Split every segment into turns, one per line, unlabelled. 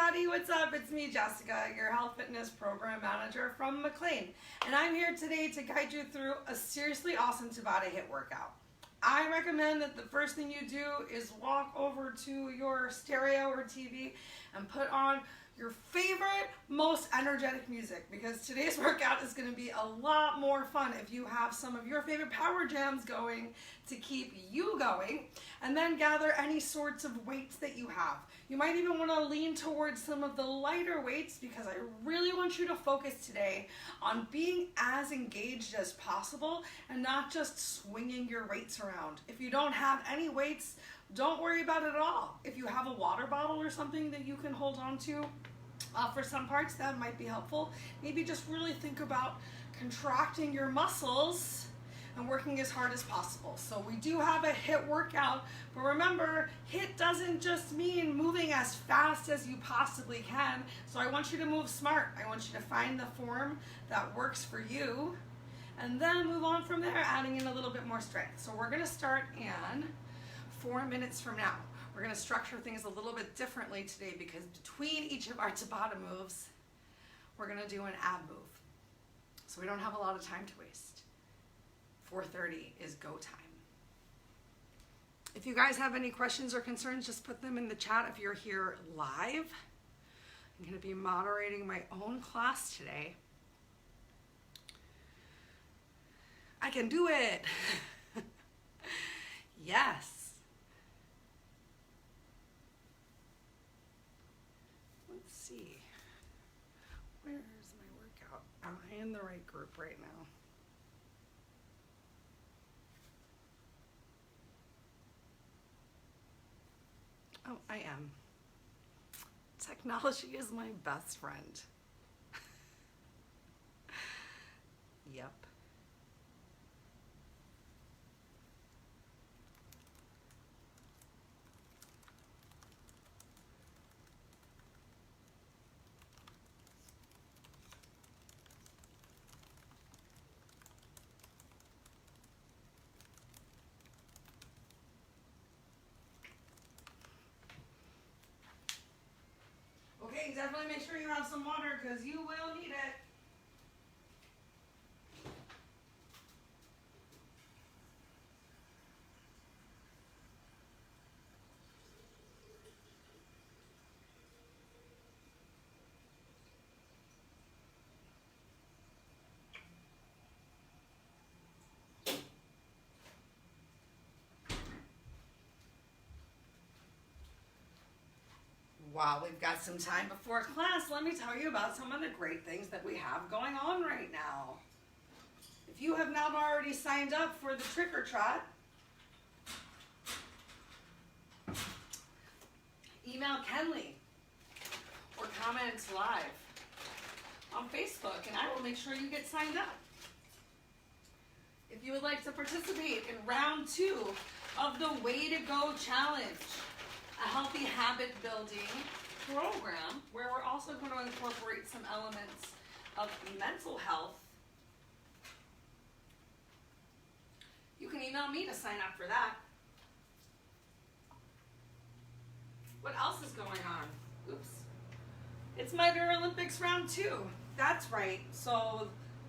everybody, what's up? It's me, Jessica, your health fitness program manager from McLean, and I'm here today to guide you through a seriously awesome Tabata HIIT workout. I recommend that the first thing you do is walk over to your stereo or TV and put on your favorite, most energetic music, because today's workout is going to be a lot more fun if you have some of your favorite power jams going to keep you going, and then gather any sorts of weights that you have. You might even want to lean towards some of the lighter weights, because I really want you to focus today on being as engaged as possible and not just swinging your weights around. If you don't have any weights, don't worry about it at all. If you have a water bottle or something that you can hold on to for some parts, that might be helpful. Maybe just really think about contracting your muscles and working as hard as possible. So we do have a HIIT workout, but remember, HIIT doesn't just mean moving as fast as you possibly can. So I want you to move smart. I want you to find the form that works for you, and then move on from there, adding in a little bit more strength. So we're gonna start in 4 minutes from now. We're gonna structure things a little bit differently today, because between each of our Tabata moves, we're gonna do an ab move. So we don't have a lot of time to waste. 4:30 is go time. If you guys have any questions or concerns, just put them in the chat if you're here live. I'm gonna be moderating my own class today. I can do it. Yes. Let's see. Where's my workout? Am I in the right group right now? Oh, I am. Technology is my best friend. Yep. Okay, definitely make sure you have some water, because you will need it. While we've got some time before class, let me tell you about some of the great things that we have going on right now. If you have not already signed up for the Trick or Trot, email Kenley or comment live on Facebook, and I will make sure you get signed up. If you would like to participate in round 2 of the Way to Go Challenge, a healthy habit building program where we're also going to incorporate some elements of mental health, you can email me to sign up for that. What else is going on? Oops. It's my Olympics round 2. That's right. So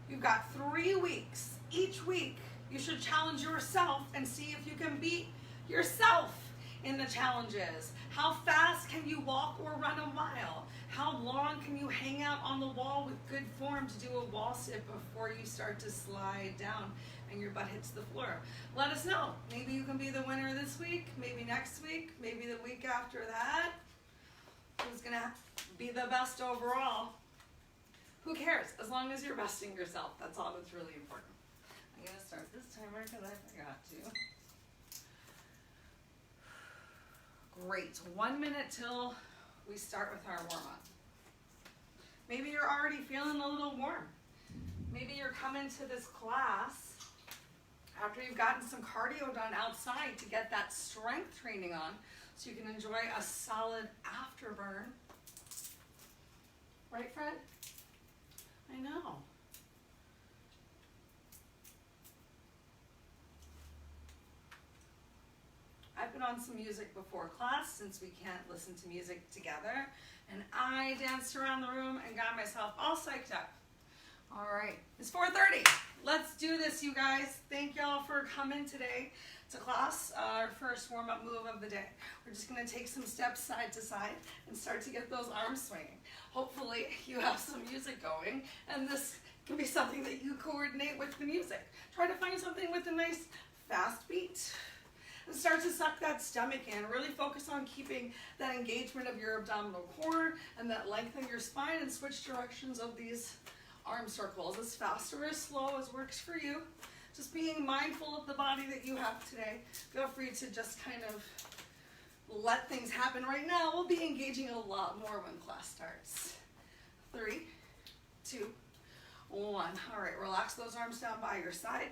you've got 3 weeks. Each week you should challenge yourself and see if you can beat yourself in the challenges. How fast can you walk or run a mile? How long can you hang out on the wall with good form to do a wall sit before you start to slide down and your butt hits the floor? Let us know. Maybe you can be the winner this week, maybe next week, maybe the week after that. Who's gonna be the best overall? Who cares? As long as you're besting yourself, that's all that's really important. I'm gonna start this timer because I forgot to. Great, 1 minute till we start with our warm-up. Maybe you're already feeling a little warm. Maybe you're coming to this class after you've gotten some cardio done outside to get that strength training on, so you can enjoy a solid afterburn. Right, Fred? I know. I've been on some music before class since we can't listen to music together. And I danced around the room and got myself all psyched up. All right, it's 4:30. Let's do this, you guys. Thank y'all for coming today to class. Our first warm-up move of the day. We're just gonna take some steps side to side and start to get those arms swinging. Hopefully you have some music going, and this can be something that you coordinate with the music. Try to find something with a nice fast beat. And start to suck that stomach in. Really focus on keeping that engagement of your abdominal core and that length in your spine, and switch directions of these arm circles as fast or as slow as works for you. Just being mindful of the body that you have today. Feel free to just kind of let things happen right now. We'll be engaging a lot more when class starts. 3, 2, 1. All right, relax those arms down by your side.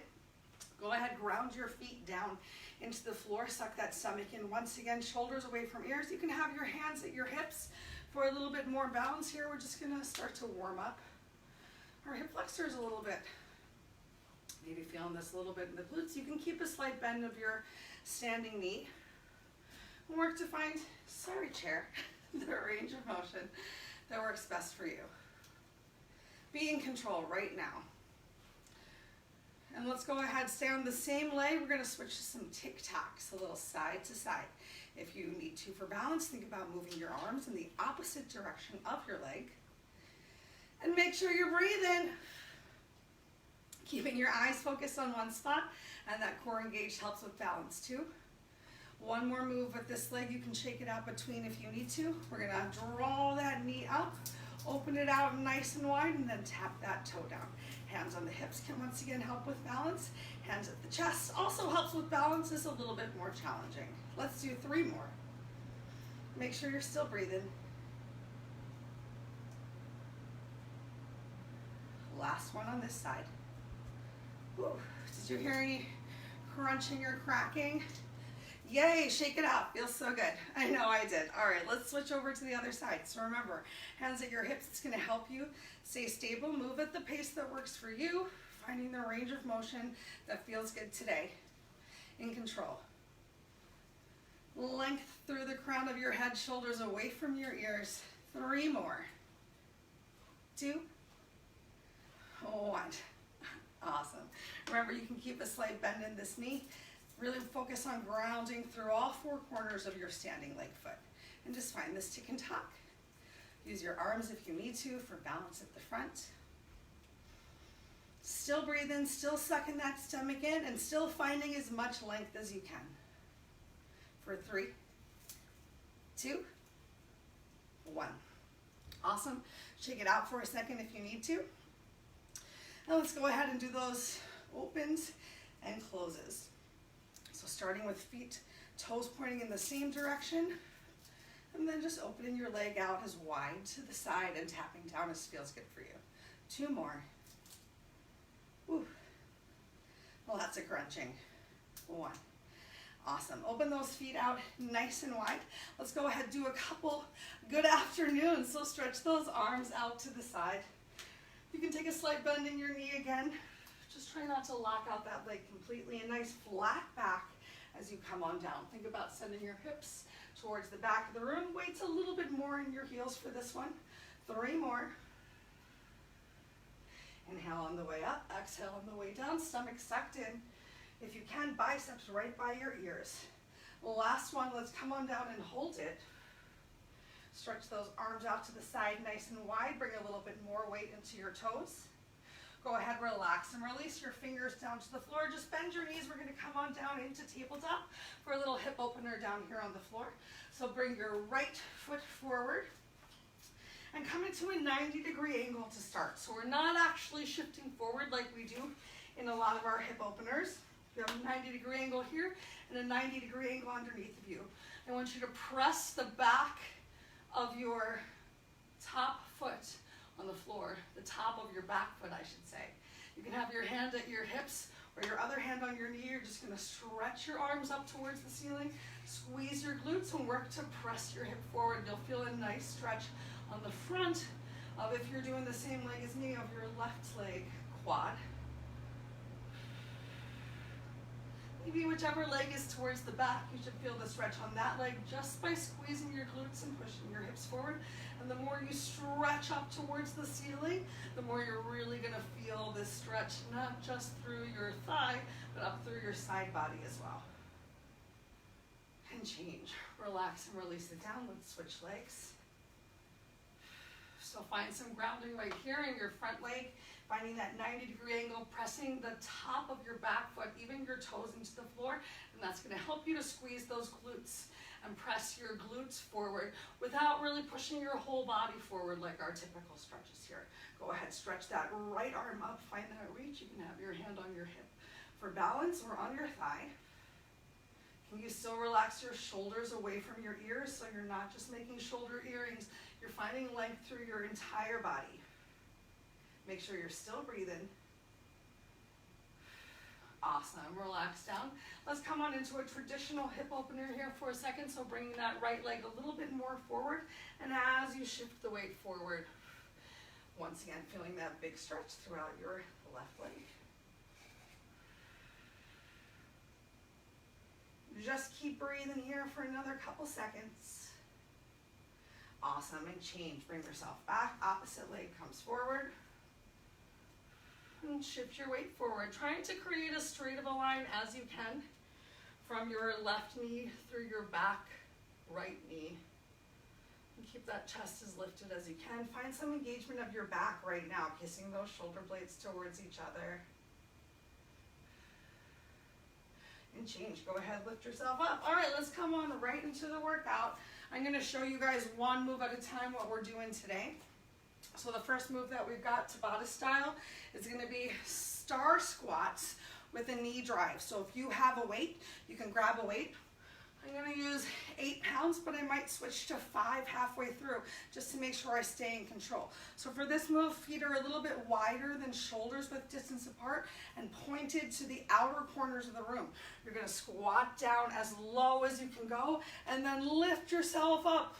Go ahead, ground your feet down into the floor. Suck that stomach in. Once again, shoulders away from ears. You can have your hands at your hips for a little bit more balance here. We're just gonna start to warm up our hip flexors a little bit. Maybe feeling this a little bit in the glutes. You can keep a slight bend of your standing knee. And work to find, sorry chair, the range of motion that works best for you. Be in control right now. And let's go ahead, stay on the same leg. We're gonna switch to some tic-tacs, a little side to side. If you need to for balance, think about moving your arms in the opposite direction of your leg. And make sure you're breathing. Keeping your eyes focused on one spot, and that core engaged helps with balance too. One more move with this leg. You can shake it out between if you need to. We're gonna draw that knee up, open it out nice and wide, and then tap that toe down. Hands on the hips can once again help with balance. Hands at the chest also helps with balance. It's a little bit more challenging. Let's do 3 more. Make sure you're still breathing. Last one on this side. Whew. Did you hear any crunching or cracking? Yay, shake it out. Feels so good. I know I did. All right, let's switch over to the other side. So remember, hands at your hips. It's going to help you stay stable. Move at the pace that works for you. Finding the range of motion that feels good today. In control. Length through the crown of your head, shoulders away from your ears. 3 more. 2, 1. Awesome. Remember, you can keep a slight bend in this knee. Really focus on grounding through all 4 corners of your standing leg foot. And just find this tick and tock. Use your arms if you need to for balance at the front. Still breathing, still sucking that stomach in, and still finding as much length as you can. For 3, 2, 1. Awesome. Shake it out for a second if you need to. Now let's go ahead and do those opens and closes. So starting with feet, toes pointing in the same direction, and then just opening your leg out as wide to the side and tapping down as feels good for you. 2 more. Woo. Lots of crunching. 1. Awesome. Open those feet out nice and wide. Let's go ahead and do a couple good afternoons. So stretch those arms out to the side. You can take a slight bend in your knee again. Just try not to lock out that leg completely. A nice flat back as you come on down. Think about sending your hips towards the back of the room. Weight a little bit more in your heels for this one. 3 more. Inhale on the way up. Exhale on the way down. Stomach sucked in. If you can, biceps right by your ears. Last one. Let's come on down and hold it. Stretch those arms out to the side nice and wide. Bring a little bit more weight into your toes. Go ahead, relax and release your fingers down to the floor. Just bend your knees. We're going to come on down into tabletop for a little hip opener down here on the floor. So bring your right foot forward and come into a 90-degree angle to start. So we're not actually shifting forward like we do in a lot of our hip openers. You have a 90-degree angle here and a 90-degree angle underneath of you. I want you to press the back of your top foot on the floor, the top of your back foot, I should say. You can have your hand at your hips or your other hand on your knee. You're just going to stretch your arms up towards the ceiling, squeeze your glutes, and work to press your hip forward. You'll feel a nice stretch on the front of, if you're doing the same leg as me, of your left leg quad. Maybe whichever leg is towards the back, you should feel the stretch on that leg just by squeezing your glutes and pushing your hips forward. And the more you stretch up towards the ceiling, the more you're really gonna feel this stretch, not just through your thigh, but up through your side body as well. And change, relax and release it down. Let's switch legs. So find some grounding right here in your front leg, finding that 90-degree angle, pressing the top of your back foot, even your toes into the floor, and that's gonna help you to squeeze those glutes and press your glutes forward without really pushing your whole body forward like our typical stretches here. Go ahead, stretch that right arm up, find that reach. You can have your hand on your hip for balance or on your thigh. Can you still relax your shoulders away from your ears so you're not just making shoulder earrings, you're finding length through your entire body. Make sure you're still breathing. Awesome, relax down. Let's come on into a traditional hip opener here for a second. So bringing that right leg a little bit more forward. And as you shift the weight forward, once again, feeling that big stretch throughout your left leg. Just keep breathing here for another couple seconds. Awesome, and change. Bring yourself back. Opposite leg comes forward. And shift your weight forward, trying to create as straight of a line as you can from your left knee through your back right knee. And keep that chest as lifted as you can. Find some engagement of your back right now, kissing those shoulder blades towards each other. And change, go ahead, lift yourself up. All right, let's come on right into the workout. I'm gonna show you guys one move at a time what we're doing today. So the first move that we've got, Tabata style, is gonna be star squats with a knee drive. So if you have a weight, you can grab a weight. I'm gonna use 8 pounds, but I might switch to 5 halfway through just to make sure I stay in control. So for this move, feet are a little bit wider than shoulders with distance apart and pointed to the outer corners of the room. You're gonna squat down as low as you can go and then lift yourself up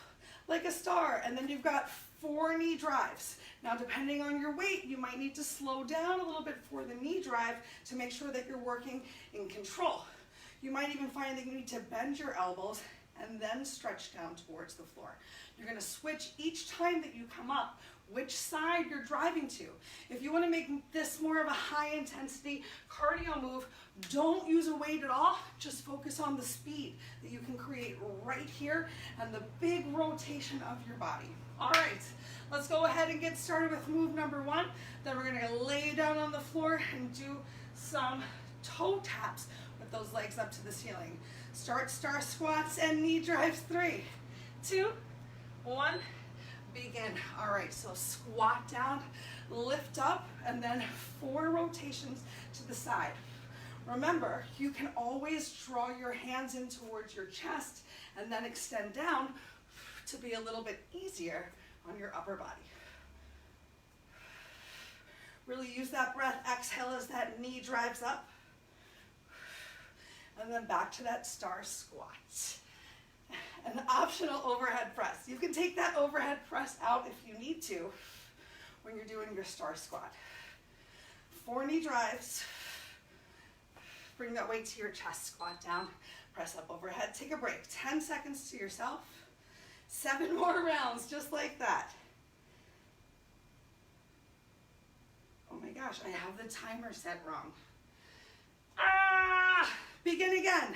like a star. And then you've got 4 knee drives. Now, depending on your weight, you might need to slow down a little bit for the knee drive to make sure that you're working in control. You might even find that you need to bend your elbows and then stretch down towards the floor. You're gonna switch each time that you come up, which side you're driving to. If you wanna make this more of a high intensity cardio move, don't use a weight at all, just focus on the speed that you can create right here and the big rotation of your body. All right, let's go ahead and get started with move number 1. Then we're gonna lay down on the floor and do some toe taps with those legs up to the ceiling. Start star squats and knee drives. 3, 2, 1, begin. All right, so squat down, lift up, and then 4 rotations to the side. Remember, you can always draw your hands in towards your chest and then extend down to be a little bit easier on your upper body. Really use that breath. Exhale as that knee drives up. And then back to that star squat. An optional overhead press. You can take that overhead press out if you need to when you're doing your star squat. 4 knee drives. Bring that weight to your chest, squat down, press up overhead. Take a break, 10 seconds to yourself. 7 more rounds, just like that. Oh my gosh, I have the timer set wrong. Begin again.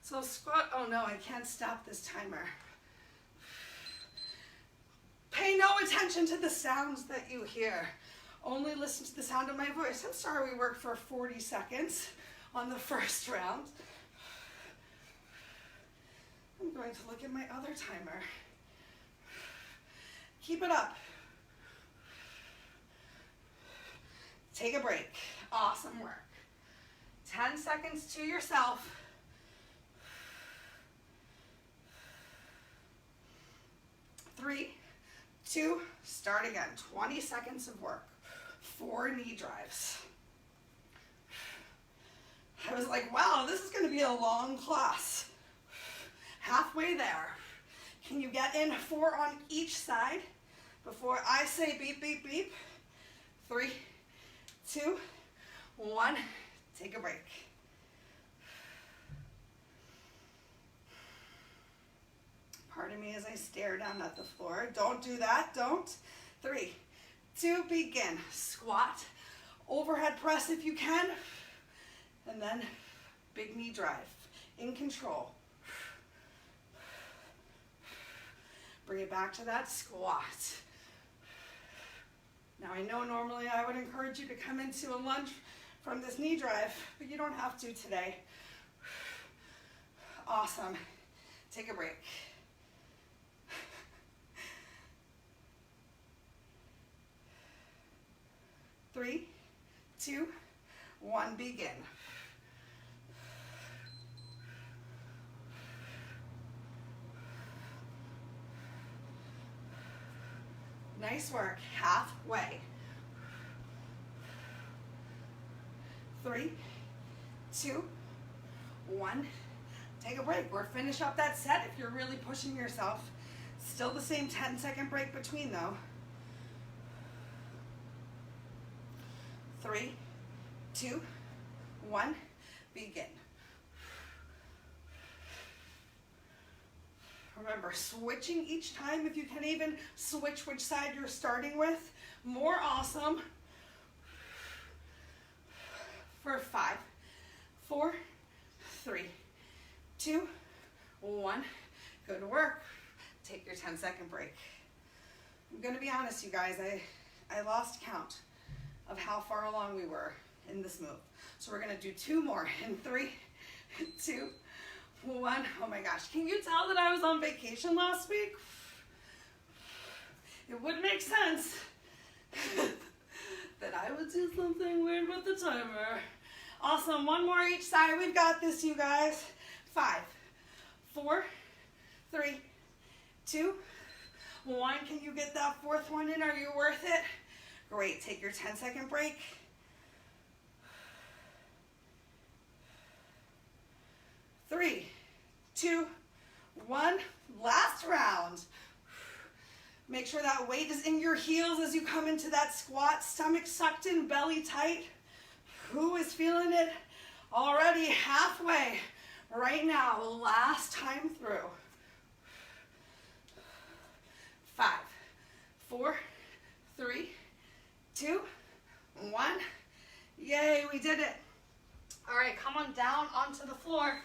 So squat, oh no, I can't stop this timer. Pay no attention to the sounds that you hear. Only listen to the sound of my voice. I'm sorry we worked for 40 seconds on the first round. I'm going to look at my other timer. Keep it up. Take a break. Awesome work. 10 seconds to yourself. 3, 2, start again. 20 seconds of work. 4 knee drives. I was like, wow, this is going to be a long class. Halfway there. Can you get in 4 on each side before I say beep, beep, beep? 3, 2, 1. Take a break. Pardon me as I stare down at the floor. Don't do that, don't. 3, 2, begin. Squat, overhead press if you can, and then big knee drive, in control. Bring it back to that squat. Now I know normally I would encourage you to come into a lunge from this knee drive, but you don't have to today. Awesome. Take a break. Three, 2, 1, begin. Nice work. Halfway. 3, 2, 1. Take a break. Or finish up that set if you're really pushing yourself. Still the same 10-second break between though. 3, 2, 1, begin. Remember, switching each time, if you can even switch which side you're starting with, more awesome. For 5, 4, 3, 2, 1. Good work. Take your 10-second break. I'm gonna be honest, you guys, I lost count of how far along we were in this move. So we're gonna do 2 more in 3, 2, 1. Oh my gosh, can you tell that I was on vacation last week? It would make sense that I would do something weird with the timer. Awesome, 1 more each side. We've got this, you guys. 5, 4, 3, 2, 1. Can you get that 4th one in? Are you worth it? Great, take your 10-second break. 3, 2, 1. Last round. Make sure that weight is in your heels as you come into that squat. Stomach sucked in, belly tight. Who is feeling it already? Halfway right now. Last time through. 5, 4, 3, 2, 1. Yay, we did it. All right, come on down onto the floor.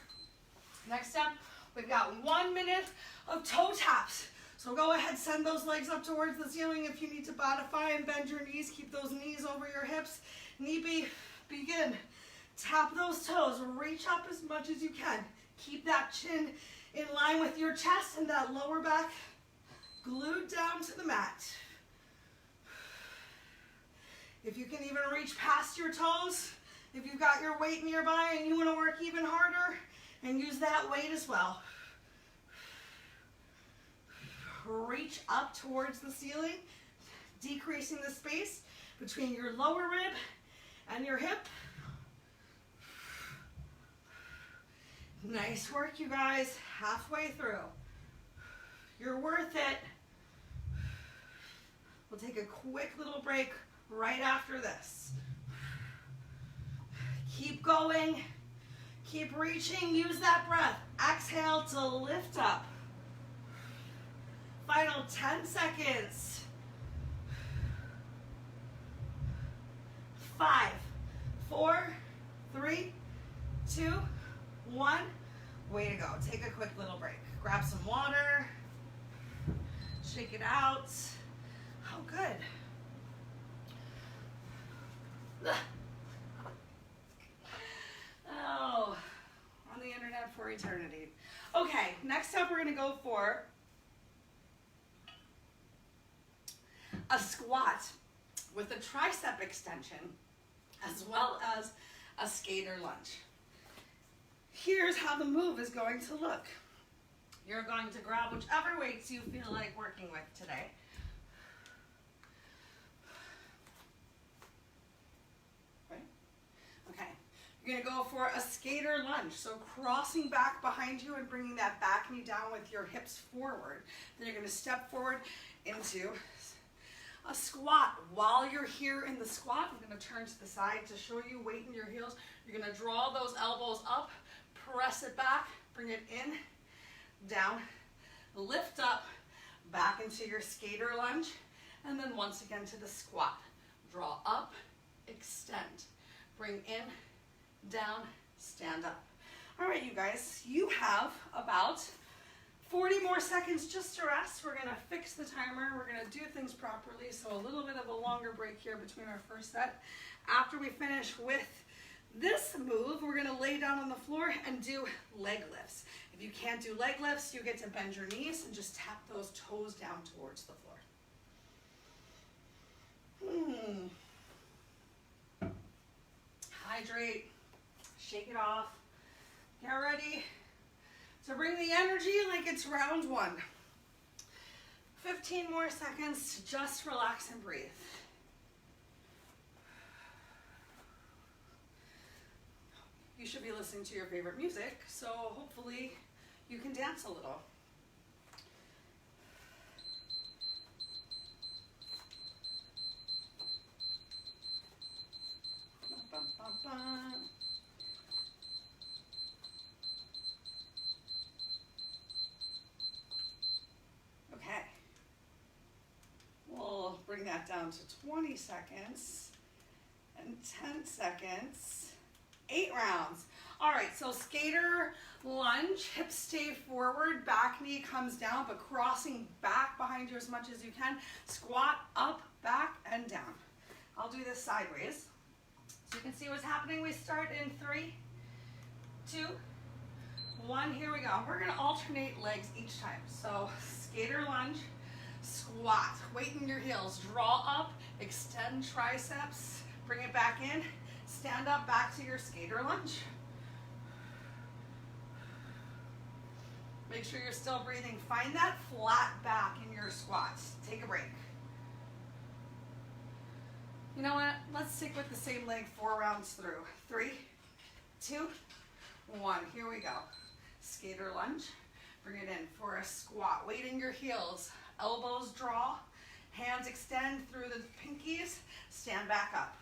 Next up, we've got 1 minute of toe taps. So go ahead, send those legs up towards the ceiling if you need to bodify and bend your knees. Keep those knees over your hips. Knee begin. Tap those toes. Reach up as much as you can. Keep that chin in line with your chest and that lower back glued down to the mat. If you can even reach past your toes, if you've got your weight nearby and you want to work even harder, and use that weight as well. Reach up towards the ceiling, decreasing the space between your lower rib and your hip. Nice work, you guys. Halfway through. You're worth it. We'll take a quick little break right after this. Keep going. Keep reaching. Use that breath. Exhale to lift up. Final 10 seconds. 5, 4, 3, 2, 1. Way to go. Take a quick little break. Grab some water. Shake it out. Oh, good. Oh, on the internet for eternity. Okay, next up we're going to go for a squat with a tricep extension as well as a skater lunge. Here's how the move is going to look. You're going to grab whichever weights you feel like working with today. Okay, you're gonna go for a skater lunge. So crossing back behind you and bringing that back knee down with your hips forward. Then you're gonna step forward into a squat. While you're here in the squat, I'm gonna turn to the side to show you weight in your heels. You're gonna draw those elbows up, press it back, bring it in, down, lift up, back into your skater lunge, and then once again to the squat. Draw up, extend, bring in, down, stand up. All right, you guys, you have about 40 more seconds just to rest. We're gonna fix the timer. We're gonna do things properly, so a little bit of a longer break here between our first set. After we finish with this move, we're gonna lay down on the floor and do leg lifts. If you can't do leg lifts, you get to bend your knees and just tap those toes down towards the floor. Hydrate, shake it off. Get ready to bring the energy like it's round one. 15 more seconds to just relax and breathe. You should be listening to your favorite music, so hopefully you can dance a little. Bum, bum, bum. Okay. We'll bring that down to 20 seconds and 10 seconds. 8 rounds. All right, so skater lunge, hips stay forward, back knee comes down, but crossing back behind you as much as you can. Squat up, back, and down. I'll do this sideways. So you can see what's happening. We start in 3, 2, 1. Here we go. We're gonna alternate legs each time. So skater lunge, squat, weight in your heels, draw up, extend triceps, bring it back in. Stand up, back to your skater lunge. Make sure you're still breathing. Find that flat back in your squats. Take a break. You know what? Let's stick with the same leg 4 rounds through. 3, 2, 1. Here we go. Skater lunge. Bring it in for a squat. Weight in your heels. Elbows draw. Hands extend through the pinkies. Stand back up.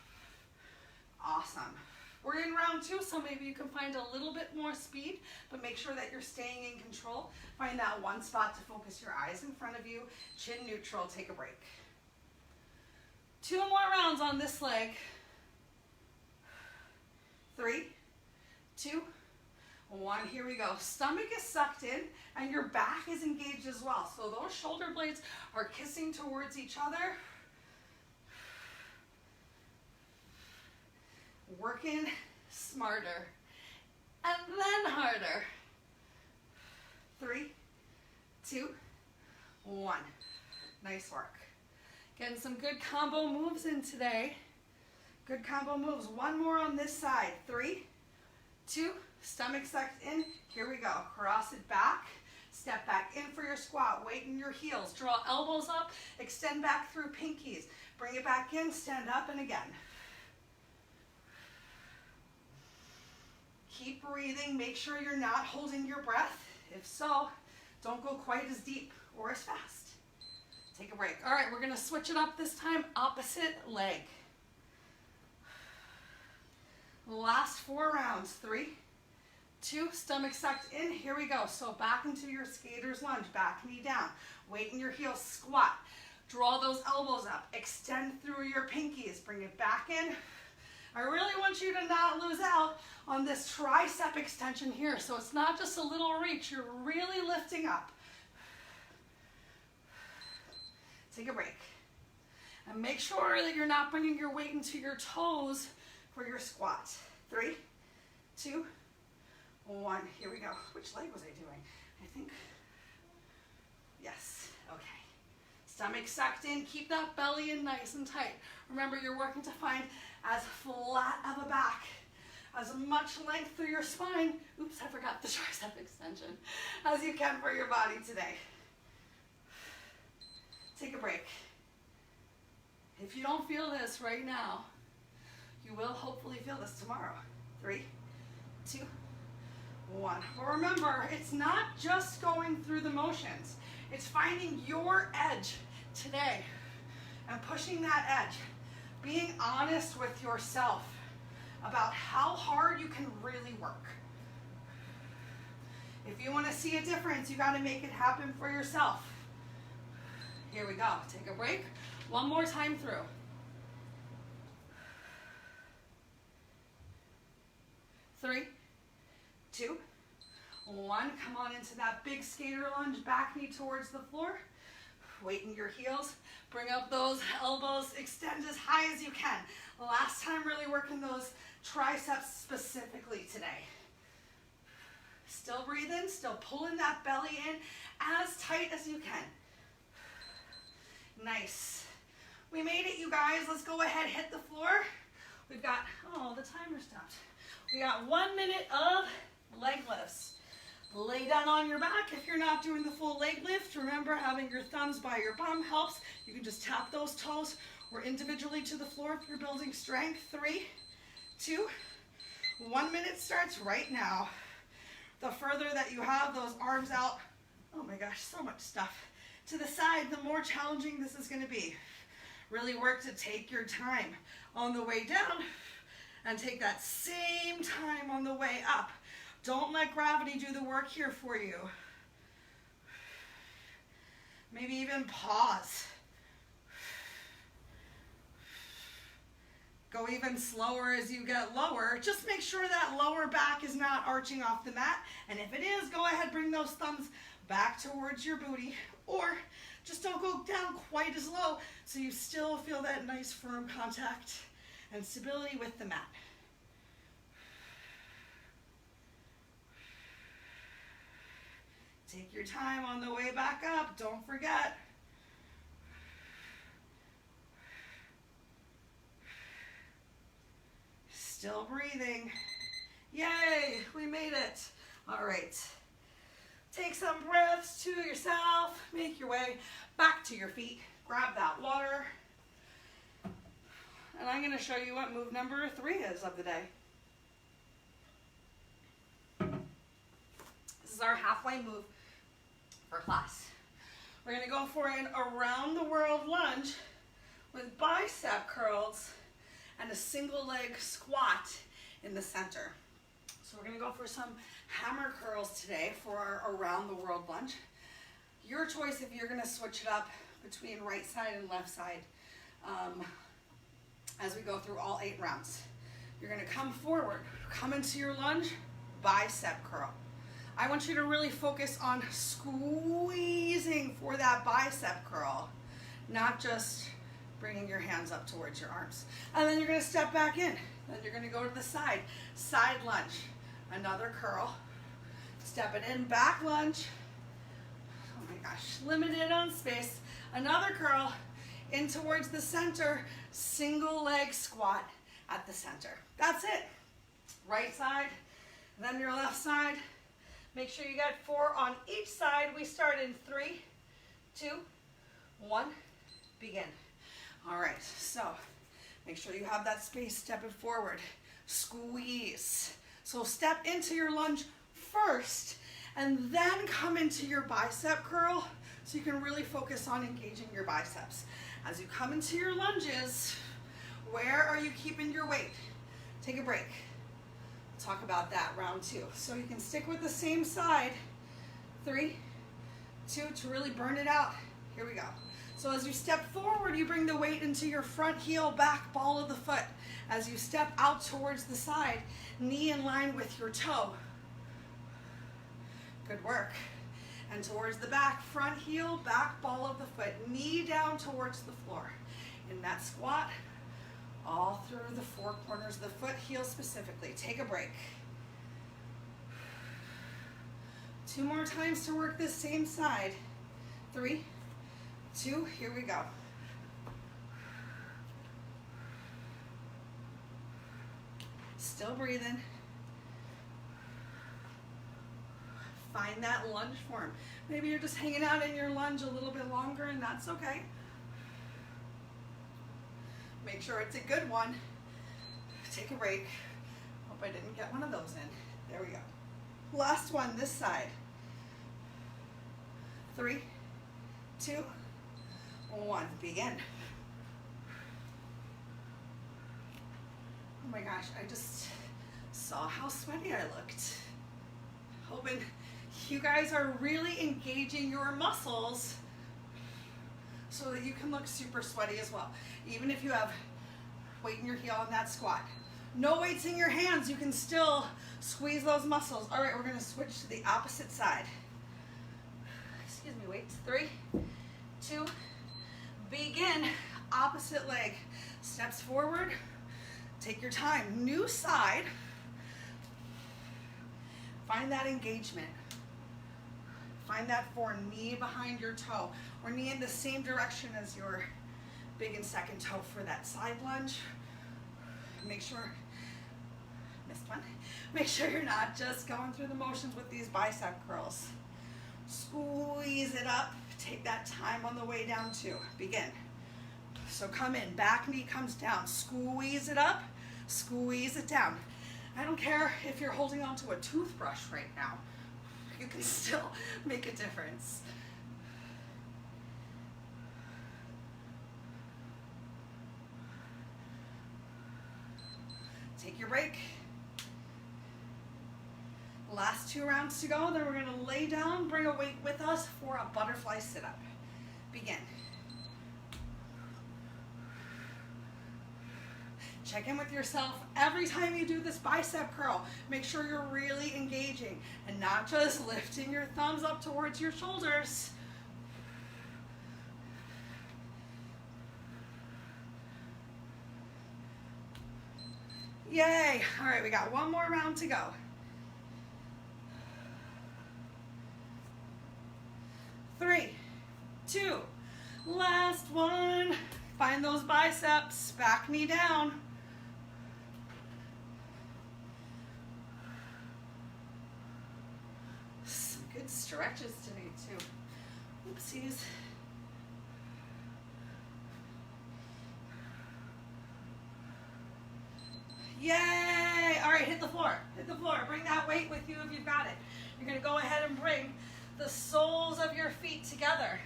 Awesome. We're in round 2, so maybe you can find a little bit more speed, but make sure that you're staying in control. Find that one spot to focus your eyes in front of you. Chin neutral, take a break. 2 more rounds on this leg. 3, 2, 1. Here we go. Stomach is sucked in and your back is engaged as well. So those shoulder blades are kissing towards each other. Working smarter and then harder. 3, 2, 1. Nice work. Getting some good combo moves in today. Good combo moves. 1 more on this side. 3, 2, stomach sucked in. Here we go. Cross it back. Step back in for your squat. Weight in your heels. Draw elbows up. Extend back through pinkies. Bring it back in. Stand up and again. Keep breathing. Make sure you're not holding your breath. If so, don't go quite as deep or as fast. Take a break. All right, we're going to switch it up this time. Opposite leg. Last 4 rounds. 3, 2, stomach sucked in. Here we go. So back into your skater's lunge. Back knee down. Weight in your heels. Squat. Draw those elbows up. Extend through your pinkies. Bring it back in. I really want you to not lose out on this tricep extension here. So it's not just a little reach. You're really lifting up. Take a break. And make sure that you're not bringing your weight into your toes for your squat. 3, 2, 1. Here we go. Which leg was I doing? I think, yes. Okay. Stomach sucked in. Keep that belly in nice and tight. Remember, you're working to find as flat of a back, as much length through your spine, oops, I forgot the tricep extension, as you can for your body today. Take a break. If you don't feel this right now, you will hopefully feel this tomorrow. 3, 2, 1. But remember, it's not just going through the motions. It's finding your edge today and pushing that edge. Being honest with yourself about how hard you can really work. If you want to see a difference, you got to make it happen for yourself. Here we go. Take a break. One more time through. 3, 2, 1. Come on into that big skater lunge, back knee towards the floor. Weight in your heels. Bring up those elbows, extend as high as you can. Last time really working those triceps specifically today. Still breathing, still pulling that belly in as tight as you can. Nice. We made it, you guys. Let's go ahead, hit the floor. We've got, oh, the timer stopped. We got 1 minute of leg lifts. Lay down on your back if you're not doing the full leg lift. Remember, having your thumbs by your bum helps. You can just tap those toes or individually to the floor if you're building strength. 3, 2, 1 minute starts right now. The further that you have those arms out, oh my gosh, so much stuff, to the side, the more challenging this is going to be. Really work to take your time on the way down and take that same time on the way up. Don't let gravity do the work here for you. Maybe even pause. Go even slower as you get lower. Just make sure that lower back is not arching off the mat. And if it is, go ahead, bring those thumbs back towards your booty. Or just don't go down quite as low so you still feel that nice firm contact and stability with the mat. Take your time on the way back up. Don't forget. Still breathing. Yay, we made it. All right. Take some breaths to yourself. Make your way back to your feet. Grab that water. And I'm going to show you what move number 3 is of the day. This is our halfway move for class. We're going to go for an around the world lunge with bicep curls and a single leg squat in the center. So we're going to go for some hammer curls today for our around the world lunge. Your choice if you're going to switch it up between right side and left side as we go through all 8 rounds. You're going to come forward, come into your lunge, bicep curl. I want you to really focus on squeezing for that bicep curl, not just bringing your hands up towards your arms. And then you're going to step back in. Then you're going to go to the side. Side lunge. Another curl. Step it in, back lunge. Oh my gosh, limited on space. Another curl in towards the center. Single leg squat at the center. That's it. Right side, then your left side. Make sure you got 4 on each side. We start in 3, 2, 1, begin. All right, so make sure you have that space, step it forward, squeeze. So step into your lunge first and then come into your bicep curl so you can really focus on engaging your biceps. As you come into your lunges, where are you keeping your weight? Take a break. Talk about that round 2. So you can stick with the same side. 3, 2, to really burn it out. Here we go. So as you step forward, you bring the weight into your front heel, back ball of the foot. As you step out towards the side, knee in line with your toe. Good work. And towards the back, front heel, back ball of the foot, knee down towards the floor. In that squat, all through the 4 corners of the foot, heel specifically. Take a break. 2 more times to work this same side. 3, 2, here we go. Still breathing. Find that lunge form. Maybe you're just hanging out in your lunge a little bit longer, and that's okay. Make sure it's a good one. Take a break. Hope I didn't get one of those in. There we go. Last one, this side. 3, 2, 1, begin. Oh my gosh, I just saw how sweaty I looked. Hoping You guys are really engaging your muscles so that you can look super sweaty as well. Even if you have weight in your heel on that squat. No weights in your hands, you can still squeeze those muscles. All right, we're gonna switch to the opposite side. Excuse me, weights. 3, 2, begin. Opposite leg. Steps forward. Take your time. New side. Find that engagement. Find that knee behind your toe, or knee in the same direction as your big and second toe for that side lunge. Make sure, missed one. Make sure you're not just going through the motions with these bicep curls. Squeeze it up. Take that time on the way down too. Begin. So come in, back knee comes down. Squeeze it up, squeeze it down. I don't care if you're holding onto a toothbrush right now. You can still make a difference. Take your break. Last 2 rounds to go, then we're going to lay down, bring a weight with us for a butterfly sit-up. Begin. Check in with yourself every time you do this bicep curl. Make sure you're really engaging and not just lifting your thumbs up towards your shoulders. Yay! All right, we got 1 more round to go. 3, 2, last one. Find those biceps, back knee down. Some good stretches today too. Oopsies. Yay! All right, hit the floor. Hit the floor. Bring that weight with you if you've got it. You're going to go ahead and bring the soles of your feet together.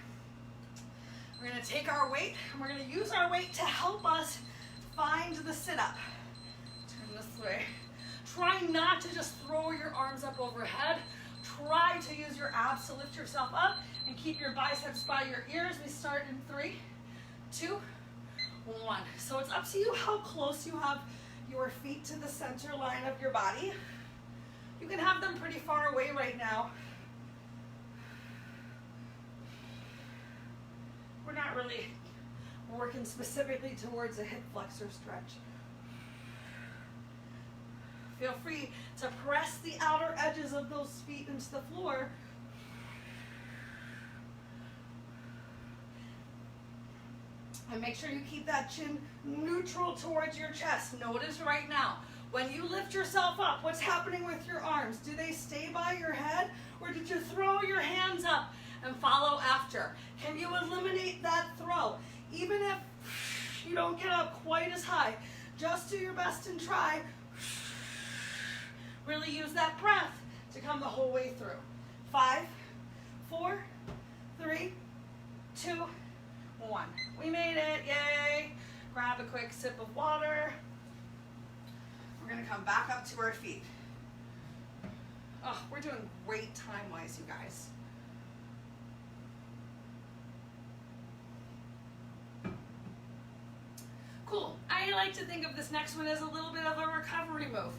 We're going to take our weight and we're going to use our weight to help us find the sit-up. Turn this way. Try not to just throw your arms up overhead. Try to use your abs to lift yourself up and keep your biceps by your ears. We start in 3, 2, 1. So it's up to you how close you have your feet to the center line of your body. You can have them pretty far away right now. We're not really working specifically towards a hip flexor stretch. Feel free to press the outer edges of those feet into the floor. And make sure you keep that chin neutral towards your chest. Notice right now, when you lift yourself up, what's happening with your arms? Do they stay by your head, or did you throw your hands up and follow after? Can you eliminate that throw? Even if you don't get up quite as high, just do your best and try. Really use that breath to come the whole way through. 5, 4, 3, 2, 1. We made it, yay. Grab a quick sip of water. We're gonna come back up to our feet. Oh, we're doing great time-wise, you guys. Cool. I like to think of this next one as a little bit of a recovery move.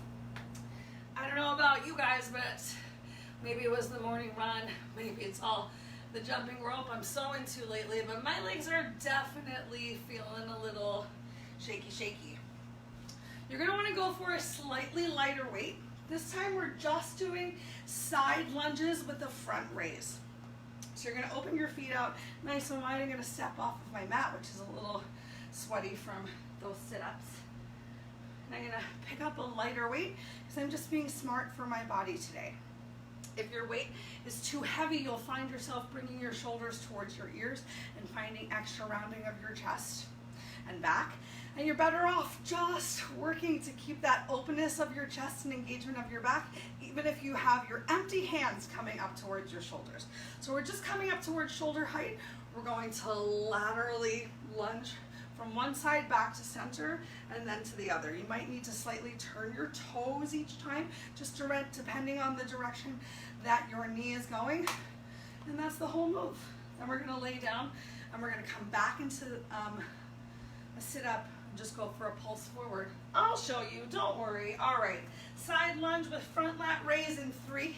I don't know about you guys, but maybe it was the morning run, maybe it's all the jumping rope I'm so into lately, but my legs are definitely feeling a little shaky. You're gonna wanna go for a slightly lighter weight. This time we're just doing side lunges with the front raise. So you're gonna open your feet out nice and wide. I'm gonna step off of my mat, which is a little sweaty from those sit-ups. And I'm gonna pick up a lighter weight because I'm just being smart for my body today. If your weight is too heavy, you'll find yourself bringing your shoulders towards your ears and finding extra rounding of your chest and back. And you're better off just working to keep that openness of your chest and engagement of your back, even if you have your empty hands coming up towards your shoulders. So we're just coming up towards shoulder height. We're going to laterally lunge from one side back to center and then to the other. You might need to slightly turn your toes each time, just depending on the direction that your knee is going. And that's the whole move. Then we're gonna lay down and we're gonna come back into a sit up and just go for a pulse forward. I'll show you, don't worry. All right, side lunge with front lat raise in 3,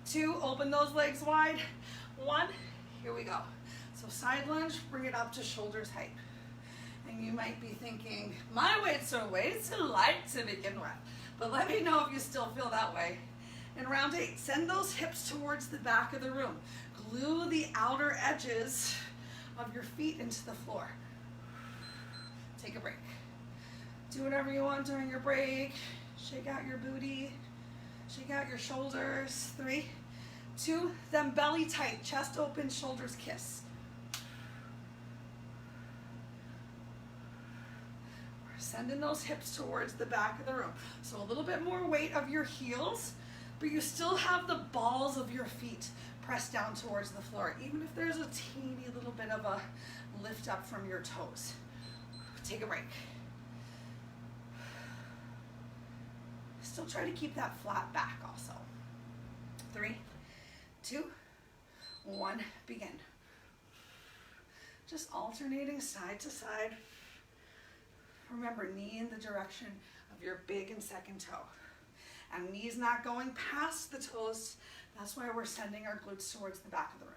2, open those legs wide, 1, here we go. So side lunge, bring it up to shoulders height. And you might be thinking, my weights are way too light to begin with. But let me know if you still feel that way. In round 8, send those hips towards the back of the room. Glue the outer edges of your feet into the floor. Take a break. Do whatever you want during your break. Shake out your booty. Shake out your shoulders. 3, 2, then belly tight, chest open, shoulders kiss. We're sending those hips towards the back of the room. So a little bit more weight of your heels, but you still have the balls of your feet pressed down towards the floor, even if there's a teeny little bit of a lift up from your toes. Take a break. Still try to keep that flat back also. 3, 2, 1, begin. Just alternating side to side. Remember, knee in the direction of your big and second toe. And knees not going past the toes. That's why we're sending our glutes towards the back of the room.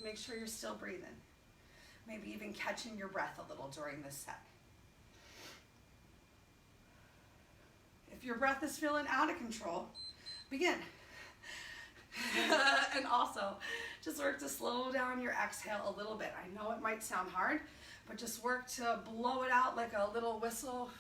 Make sure you're still breathing. Maybe even catching your breath a little during this set. If your breath is feeling out of control, begin. And also, just work to slow down your exhale a little bit. I know it might sound hard, but just work to blow it out like a little whistle.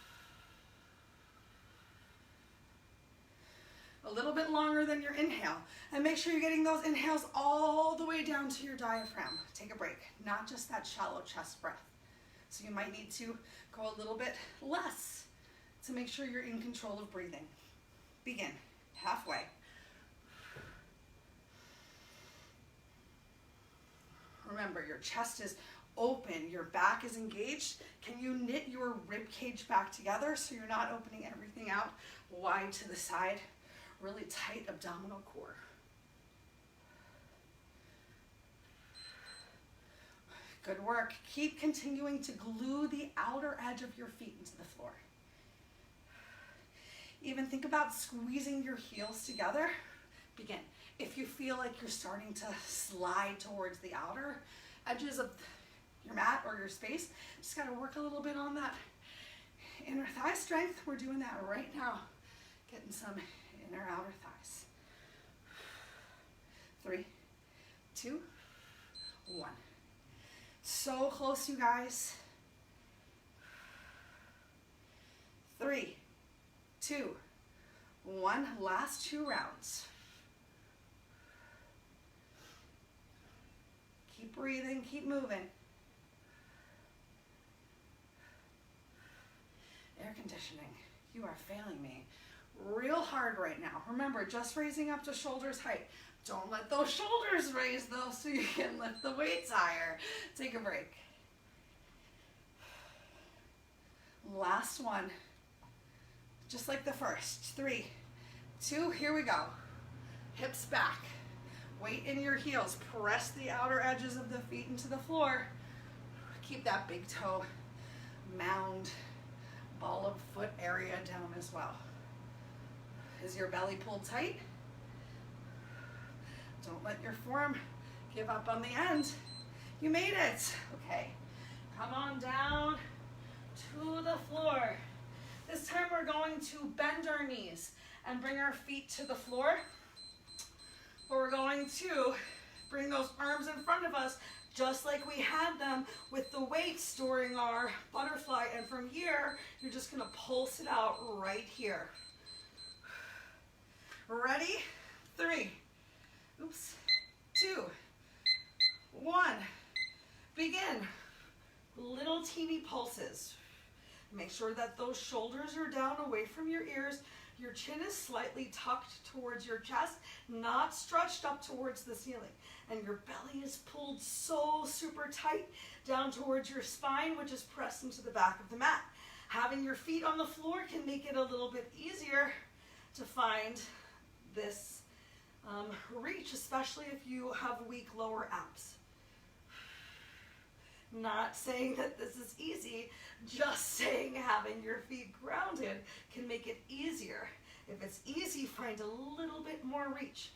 A little bit longer than your inhale. And make sure you're getting those inhales all the way down to your diaphragm. Take a break, not just that shallow chest breath. So you might need to go a little bit less to make sure you're in control of breathing. Begin, halfway. Remember, your chest is open, your back is engaged. Can you knit your rib cage back together so you're not opening everything out wide to the side? Really tight abdominal core. Good work. Keep continuing to glue the outer edge of your feet into the floor. Even think about squeezing your heels together. Begin. If you feel like you're starting to slide towards the outer edges of your mat or your space, just got to work a little bit on that inner thigh strength. We're doing that right now. Getting some inner outer thighs. 3, 2, 1. So close, you guys. 3, 2, 1. Last 2 rounds. Keep breathing, keep moving. Air conditioning, you are failing me real hard right now. Remember, just raising up to shoulders height. Don't let those shoulders raise though so you can lift the weights higher. Take a break. Last one. Just like the first. 3, 2, here we go. Hips back. Weight in your heels. Press the outer edges of the feet into the floor. Keep that big toe mound, ball of foot area down as well. Is your belly pulled tight? Don't let your form give up on the end. You made it. Okay, come on down to the floor. This time we're going to bend our knees and bring our feet to the floor. But we're going to bring those arms in front of us just like we had them with the weights during our butterfly. And from here, you're just gonna pulse it out right here. Ready? 3, 2, 1. Begin. Little teeny pulses. Make sure that those shoulders are down away from your ears. Your chin is slightly tucked towards your chest, not stretched up towards the ceiling. And your belly is pulled so super tight down towards your spine, which is pressed into the back of the mat. Having your feet on the floor can make it a little bit easier to find this reach, especially if you have weak lower abs. Not saying that this is easy, just saying having your feet grounded can make it easier. If it's easy, find a little bit more reach.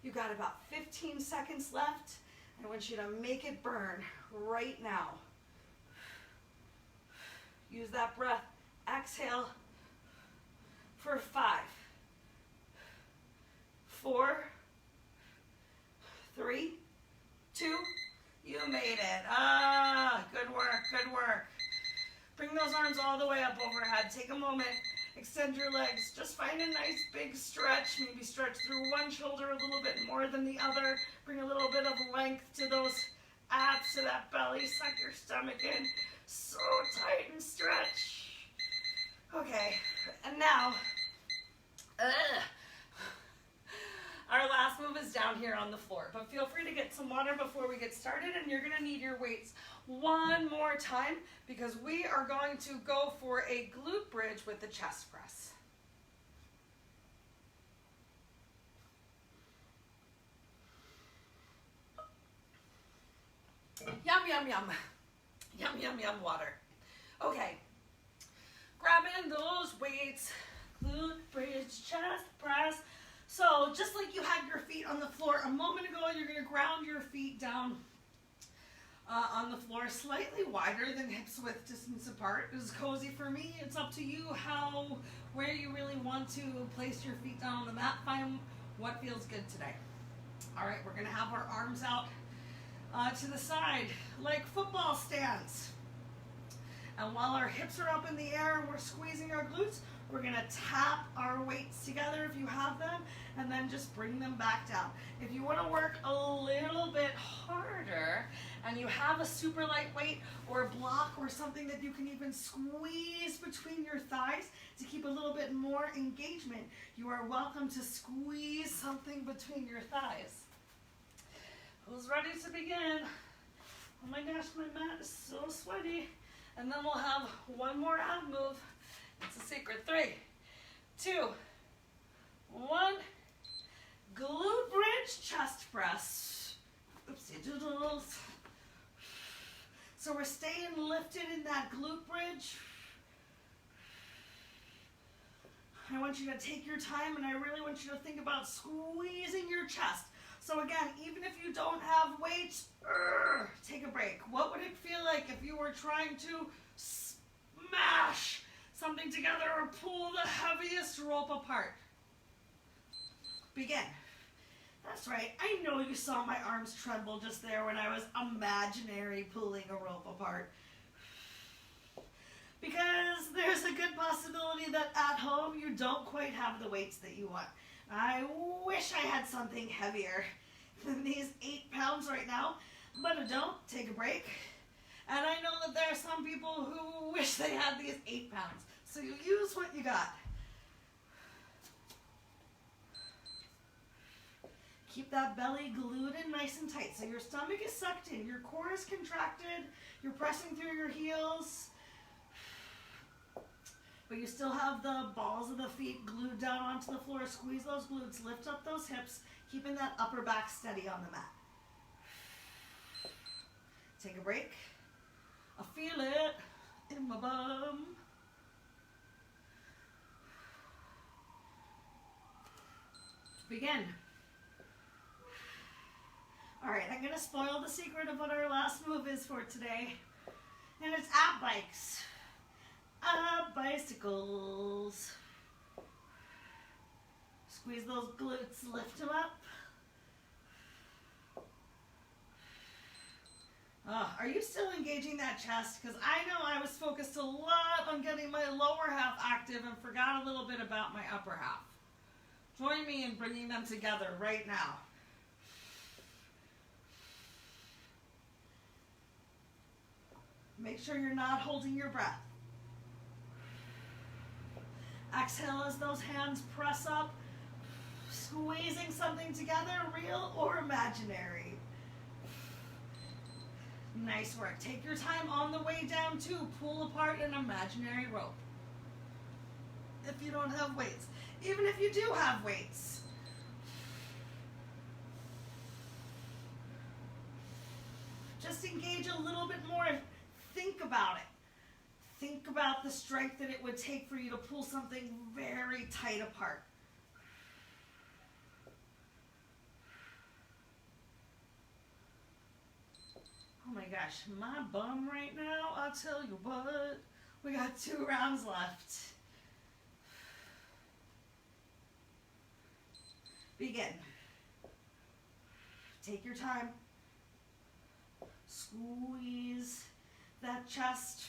You got about 15 seconds left. I want you to make it burn right now. Use that breath. Exhale for 5, 4, 3, 2, you made it. Good work, good work. Bring those arms all the way up overhead. Take a moment, extend your legs. Just find a nice big stretch. Maybe stretch through one shoulder a little bit more than the other. Bring a little bit of length to those abs, to that belly. Suck your stomach in. So tight and stretch. Okay, and now, our last move is down here on the floor, but feel free to get some water before we get started, and you're gonna need your weights one more time because we are going to go for a glute bridge with the chest press. Yum, yum, yum. Yum, yum, yum, water. Okay, grabbing those weights, glute bridge, chest press. So just like you had your feet on the floor a moment ago, you're going to ground your feet down on the floor slightly wider than hips width distance apart. This is cozy for me. It's up to you where you really want to place your feet down on the mat. Find what feels good today. All right, we're going to have our arms out to the side like football stands. And while our hips are up in the air and we're squeezing our glutes, we're gonna tap our weights together if you have them, and then just bring them back down. If you wanna work a little bit harder and you have a super light weight or a block or something that you can even squeeze between your thighs to keep a little bit more engagement, you are welcome to squeeze something between your thighs. Who's ready to begin? Oh my gosh, my mat is so sweaty. And then we'll have one more ab move. It's a secret. 3, 2, 1. Glute bridge, chest press. Oopsie doodles. So we're staying lifted in that glute bridge. I want you to take your time, and I really want you to think about squeezing your chest. So again, even if you don't have weights, take a break. What would it feel like if you were trying to smash something together or pull the heaviest rope apart? Begin. That's right. I know you saw my arms tremble just there when I was imaginary pulling a rope apart. Because there's a good possibility that at home you don't quite have the weights that you want. I wish I had something heavier than these 8 pounds right now, but I don't. Take a break. And I know that there are some people who wish they had these 8 pounds. So you use what you got. Keep that belly glued in nice and tight. So your stomach is sucked in, your core is contracted, you're pressing through your heels, but you still have the balls of the feet glued down onto the floor. Squeeze those glutes, lift up those hips, keeping that upper back steady on the mat. Take a break. I feel it in my bum. Begin. All right, I'm gonna spoil the secret of what our last move is for today, and it's ab bikes. Ab bicycles. Squeeze those glutes, lift them up. Are you still engaging that chest? Because I know I was focused a lot on getting my lower half active and forgot a little bit about my upper half. Join me in bringing them together right now. Make sure you're not holding your breath.
Exhale as those hands press up, squeezing something together, real or imaginary. Nice work. Take your time on the way down too. Pull apart an imaginary rope. If you don't have weights. Even if you do have weights. Just engage a little bit more and think about it. Think about the strength that it would take for you to pull something very tight apart. Oh my gosh, my bum right now, I'll tell you what. We got 2 rounds left. Begin. Take your time. Squeeze that chest.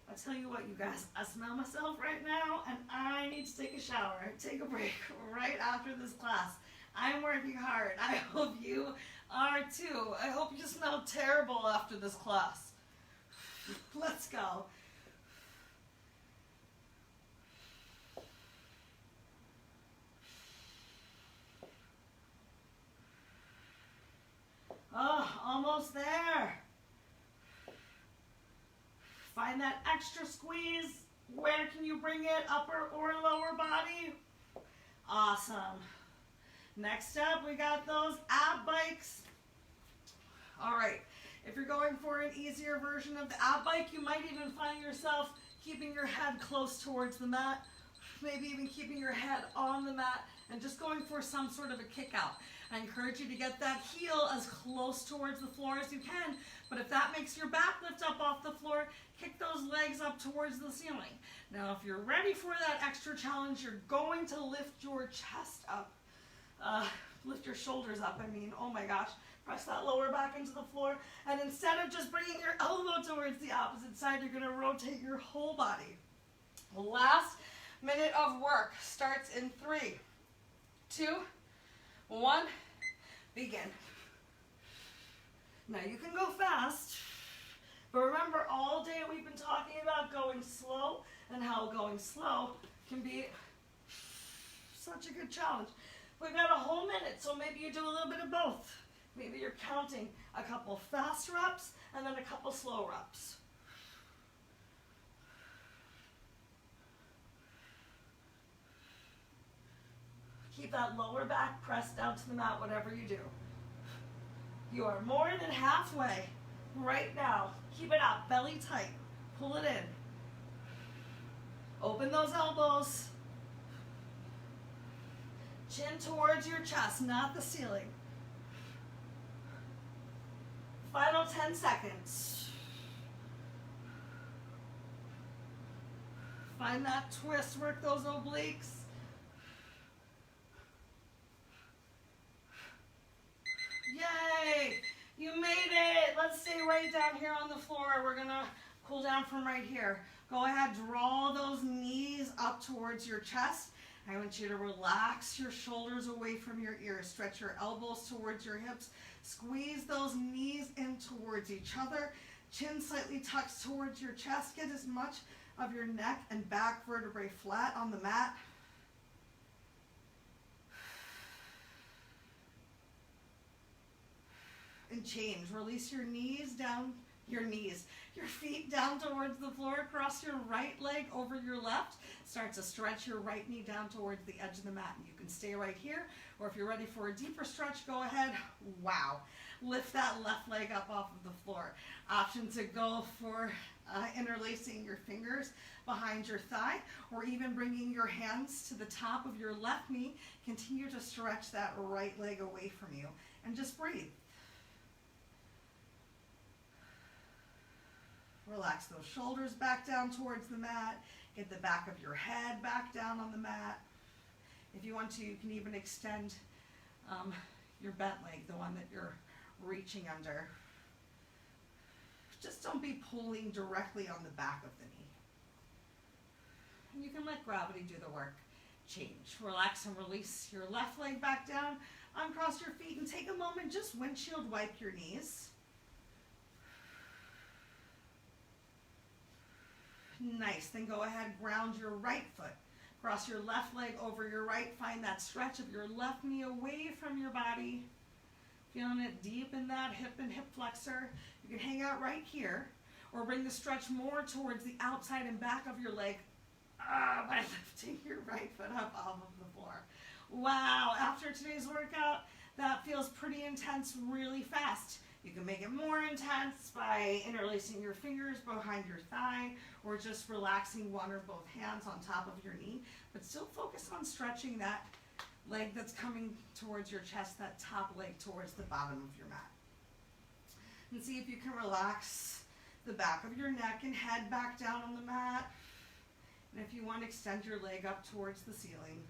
I'll tell you what, you guys, I smell myself right now and I need to take a shower, take a break right after this class. I'm working hard. I hope you are too. I hope you smell terrible after this class. Let's go. Oh, almost there. Find that extra squeeze. Where can you bring it? Upper or lower body? Awesome. Next up, we got those ab bikes. All right. If you're going for an easier version of the ab bike, you might even find yourself keeping your head close towards the mat, maybe even keeping your head on the mat and just going for some sort of a kick out. I encourage you to get that heel as close towards the floor as you can, but if that makes your back lift up off the floor, kick those legs up towards the ceiling. Now, if you're ready for that extra challenge, you're going to lift your chest up. Lift your shoulders up, oh my gosh. Press that lower back into the floor, and instead of just bringing your elbow towards the opposite side, you're gonna rotate your whole body. Last minute of work starts in 3, 2, 1, begin. Now you can go fast, but remember all day we've been talking about going slow and how going slow can be such a good challenge. We've got a whole minute, so maybe you do a little bit of both. Maybe you're counting a couple fast reps and then a couple slow reps. Keep that lower back pressed down to the mat, whatever you do. You are more than halfway right now. Keep it up, belly tight. Pull it in. Open those elbows. Chin towards your chest, not the ceiling. Final 10 seconds. Find that twist, work those obliques. Yay! You made it! Let's stay right down here on the floor. We're gonna cool down from right here. Go ahead, draw those knees up towards your chest. I want you to relax your shoulders away from your ears. Stretch your elbows towards your hips. Squeeze those knees in towards each other. Chin slightly tucks towards your chest. Get as much of your neck and back vertebrae flat on the mat. And change. Release your knees down, your feet down towards the floor. Cross your right leg over your left. Start to stretch your right knee down towards the edge of the mat. You can stay right here, or if you're ready for a deeper stretch, go ahead. Wow. Lift that left leg up off of the floor. Option to go for interlacing your fingers behind your thigh, or even bringing your hands to the top of your left knee. Continue to stretch that right leg away from you, and just breathe. Relax those shoulders back down towards the mat. Get the back of your head back down on the mat. If you want to, you can even extend your bent leg, the one that you're reaching under. Just don't be pulling directly on the back of the knee. And you can let gravity do the work. Change. Relax and release your left leg back down. Uncross your feet and take a moment, just windshield wipe your knees. Nice, then go ahead, ground your right foot. Cross your left leg over your right, find that stretch of your left knee away from your body. Feeling it deep in that hip and hip flexor. You can hang out right here, or bring the stretch more towards the outside and back of your leg by lifting your right foot up off of the floor. Wow, after today's workout, that feels pretty intense really fast. You can make it more intense by interlacing your fingers behind your thigh, or just relaxing one or both hands on top of your knee, but still focus on stretching that leg that's coming towards your chest, that top leg towards the bottom of your mat. And see if you can relax the back of your neck and head back down on the mat. And if you want, extend your leg up towards the ceiling.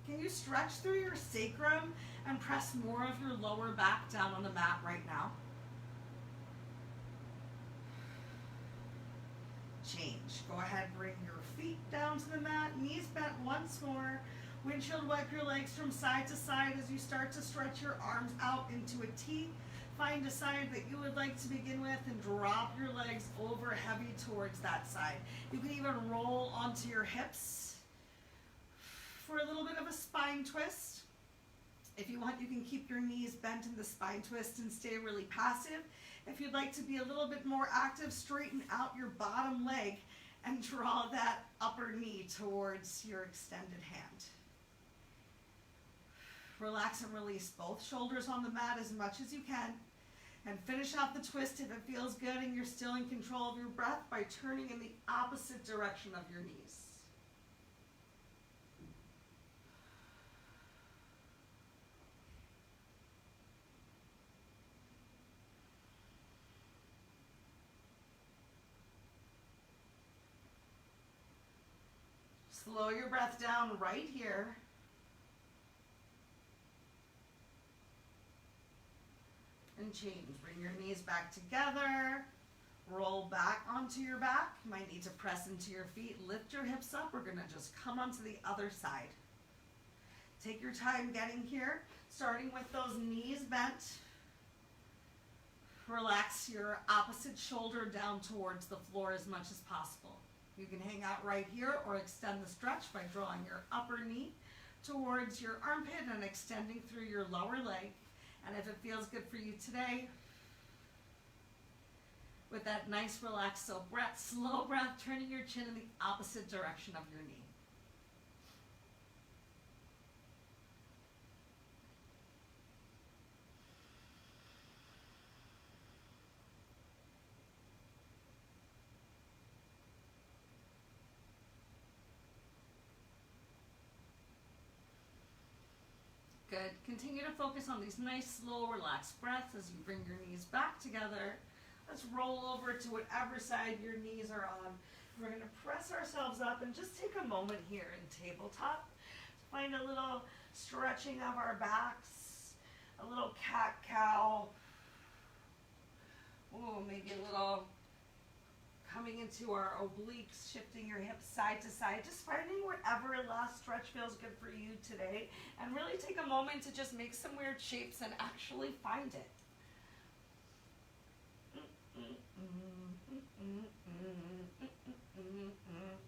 Can you stretch through your sacrum and press more of your lower back down on the mat right now? Change. Go ahead, bring your feet down to the mat, knees bent once more. Windshield wipe your legs from side to side as you start to stretch your arms out into a T. Find a side that you would like to begin with and drop your legs over heavy towards that side. You can even roll onto your hips for a little bit of a spine twist. If you want, you can keep your knees bent in the spine twist and stay really passive. If you'd like to be a little bit more active, straighten out your bottom leg and draw that upper knee towards your extended hand. Relax and release both shoulders on the mat as much as you can. And finish out the twist if it feels good and you're still in control of your breath by turning in the opposite direction of your knees. Slow your breath down right here. And change. Bring your knees back together. Roll back onto your back. You might need to press into your feet. Lift your hips up. We're going to just come onto the other side. Take your time getting here, starting with those knees bent. Relax your opposite shoulder down towards the floor as much as possible. You can hang out right here or extend the stretch by drawing your upper knee towards your armpit and extending through your lower leg. And if it feels good for you today, with that nice relaxed slow breath, turning your chin in the opposite direction of your knee. Good. Continue to focus on these nice, slow, relaxed breaths as you bring your knees back together. Let's roll over to whatever side your knees are on. We're going to press ourselves up and just take a moment here in tabletop. Find a little stretching of our backs, a little cat-cow. Ooh, maybe a little coming into our obliques, shifting your hips side to side, just finding whatever last stretch feels good for you today, and really take a moment to just make some weird shapes and actually find it.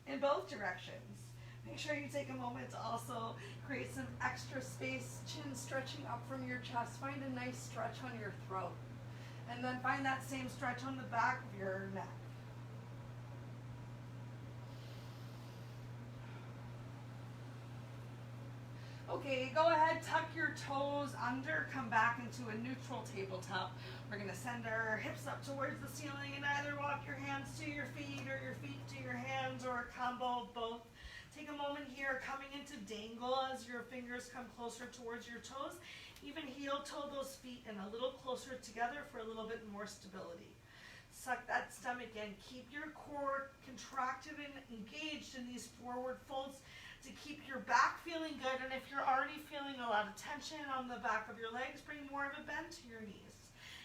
In both directions. Make sure you take a moment to also create some extra space, chin stretching up from your chest. Find a nice stretch on your throat. And then find that same stretch on the back of your neck. Okay, go ahead, tuck your toes under, come back into a neutral tabletop. We're going to send our hips up towards the ceiling and either walk your hands to your feet or your feet to your hands, or a combo of both. Take a moment here, coming into dangle as your fingers come closer towards your toes. Even heel toe those feet in a little closer together for a little bit more stability. Suck that stomach in. Keep your core contracted and engaged in these forward folds to keep your back feeling good. And if you're already feeling a lot of tension on the back of your legs, bring more of a bend to your knees.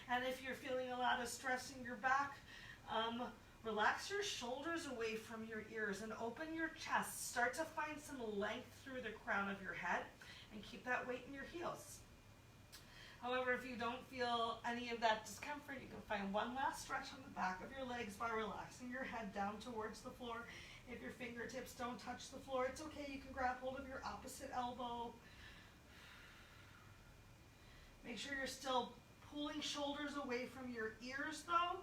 And if you're feeling a lot of stress in your back, relax your shoulders away from your ears and open your chest. Start to find some length through the crown of your head. and keep that weight in your heels. However, if you don't feel any of that discomfort, you can find one last stretch on the back of your legs by relaxing your head down towards the floor. If your fingertips don't touch the floor, it's okay. You can grab hold of your opposite elbow. Make sure you're still pulling shoulders away from your ears though,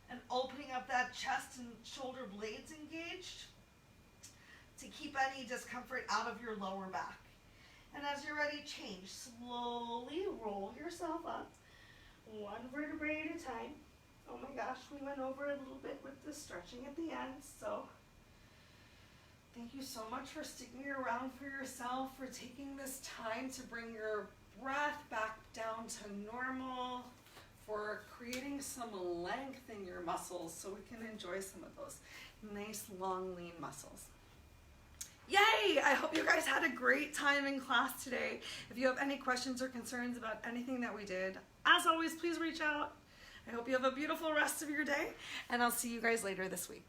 and opening up that chest and shoulder blades engaged to keep any discomfort out of your lower back. And as you're ready, change. Slowly roll yourself up, one vertebrae at a time. Oh my gosh, we went over a little bit with the stretching at the end, so thank you so much for sticking around for yourself, for taking this time to bring your breath back down to normal, for creating some length in your muscles so we can enjoy some of those nice, long, lean muscles. Yay! I hope you guys had a great time in class today. If you have any questions or concerns about anything that we did, as always, please reach out. I hope you have a beautiful rest of your day, and I'll see you guys later this week.